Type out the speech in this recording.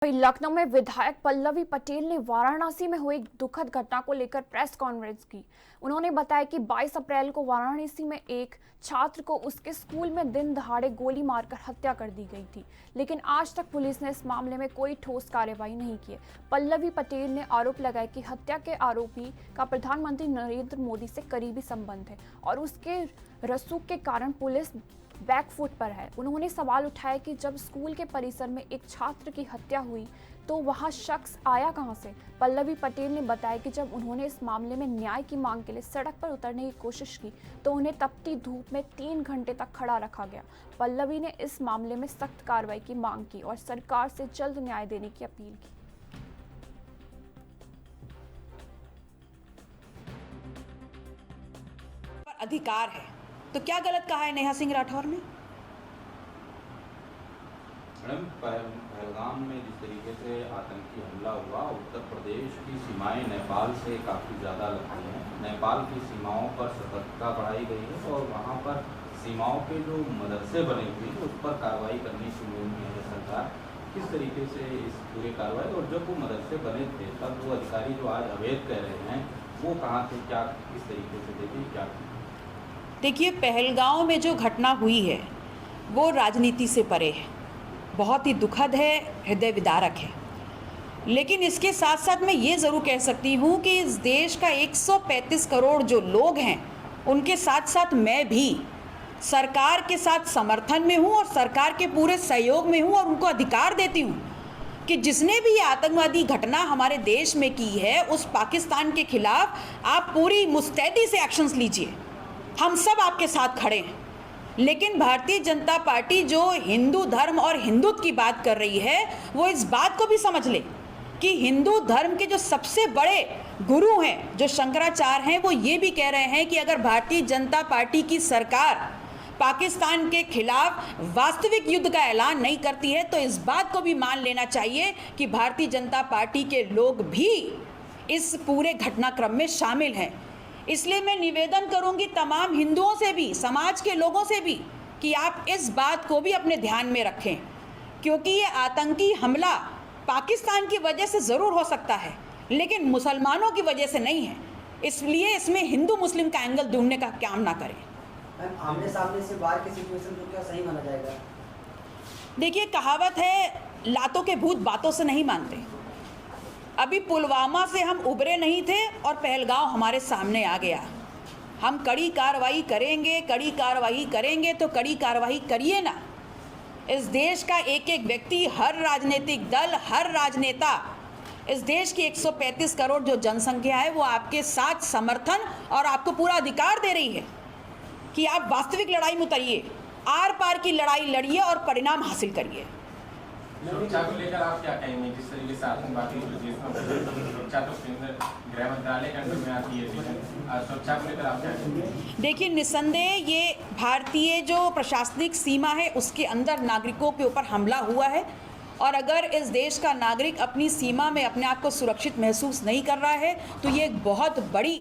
लखनऊ में विधायक पल्लवी पटेल ने वाराणसी में हुई दुखद घटना को लेकर प्रेस कॉन्फ्रेंस की। उन्होंने बताया कि 22 अप्रैल को वाराणसी में एक छात्र को उसके स्कूल में दिन दहाड़े गोली मारकर हत्या कर दी गई थी, लेकिन आज तक पुलिस ने इस मामले में कोई ठोस कार्रवाई नहीं की है। पल्लवी पटेल ने आरोप लगाया कि हत्या के आरोपी का प्रधानमंत्री नरेंद्र मोदी से करीबी संबंध है और उसके रसूख के कारण पुलिस बैकफुट पर है। उन्होंने सवाल उठाया कि जब स्कूल के परिसर में एक छात्र की हत्या हुई तो वहां शख्स आया कहां से। पल्लवी पटेल ने बताया कि जब उन्होंने इस मामले में न्याय की मांग के लिए सड़क पर उतरने की कोशिश की तो उन्हें तपती धूप में 3 घंटे तक खड़ा रखा गया। पल्लवी ने इस मामले में सख्त कार्रवाई की मांग की और सरकार से जल्द न्याय देने की अपील की। अधिकार है तो क्या गलत कहा है नेहा सिंह राठौर ने? मैडम, पहलगाम में जिस तरीके से आतंकी हमला हुआ, उत्तर प्रदेश की सीमाएं नेपाल से काफ़ी ज़्यादा लगती हैं। नेपाल की सीमाओं पर सतर्कता बढ़ाई गई है और वहाँ पर सीमाओं के जो मदरसे बने हुए हैं उस पर कार्रवाई करने की उम्मीद में है सरकार। किस तरीके से इस पूरे कार्रवाई, और जब वो मदरसे बने थे तब वो अधिकारी जो आज अवैध कह रहे हैं वो कहाँ थे, क्या किस तरीके से देखे, क्या? देखिए, पहलगाम में जो घटना हुई है वो राजनीति से परे है, बहुत ही दुखद है, हृदय विदारक है। लेकिन इसके साथ साथ मैं ये ज़रूर कह सकती हूँ कि इस देश का 135 करोड़ जो लोग हैं उनके साथ साथ मैं भी सरकार के साथ समर्थन में हूँ और सरकार के पूरे सहयोग में हूँ और उनको अधिकार देती हूँ कि जिसने भी ये आतंकवादी घटना हमारे देश में की है उस पाकिस्तान के खिलाफ आप पूरी मुस्तैदी से एक्शंस लीजिए, हम सब आपके साथ खड़े हैं। लेकिन भारतीय जनता पार्टी जो हिंदू धर्म और हिंदुत्व की बात कर रही है वो इस बात को भी समझ ले कि हिंदू धर्म के जो सबसे बड़े गुरु हैं, जो शंकराचार्य हैं, वो ये भी कह रहे हैं कि अगर भारतीय जनता पार्टी की सरकार पाकिस्तान के खिलाफ वास्तविक युद्ध का ऐलान नहीं करती है तो इस बात को भी मान लेना चाहिए कि भारतीय जनता पार्टी के लोग भी इस पूरे घटनाक्रम में शामिल हैं। इसलिए मैं निवेदन करूंगी तमाम हिंदुओं से भी, समाज के लोगों से भी, कि आप इस बात को भी अपने ध्यान में रखें, क्योंकि ये आतंकी हमला पाकिस्तान की वजह से ज़रूर हो सकता है लेकिन मुसलमानों की वजह से नहीं है। इसलिए इसमें हिंदू मुस्लिम का एंगल ढूंढने का काम ना करें। आमने सामने से बाहर की सिचुएशन को क्या सही माना जाएगा? देखिए, कहावत है, लातों के भूत बातों से नहीं मानते। अभी पुलवामा से हम उबरे नहीं थे और पहलगाम हमारे सामने आ गया। हम कड़ी कार्रवाई करेंगे, कड़ी कार्रवाई करेंगे तो कड़ी कार्रवाई करिए ना। इस देश का एक एक व्यक्ति, हर राजनीतिक दल, हर राजनेता, इस देश की 135 करोड़ जो जनसंख्या है वो आपके साथ समर्थन और आपको पूरा अधिकार दे रही है कि आप वास्तविक लड़ाई में उतरिए, आर पार की लड़ाई लड़िए और परिणाम हासिल करिए। सुरक्षा को लेकर आप क्या कहेंगे? जिस तरीके से आतंकवादी सुरक्षा तो गृह मंत्रालय के अंदर में आती है, सुरक्षा को लेकर आप क्या कहेंगे? देखिए, निस्संदेह ये भारतीय जो प्रशासनिक सीमा है उसके अंदर नागरिकों के ऊपर हमला हुआ है और अगर इस देश का नागरिक अपनी सीमा में अपने आप को सुरक्षित महसूस नहीं कर रहा है तो ये एक बहुत बड़ी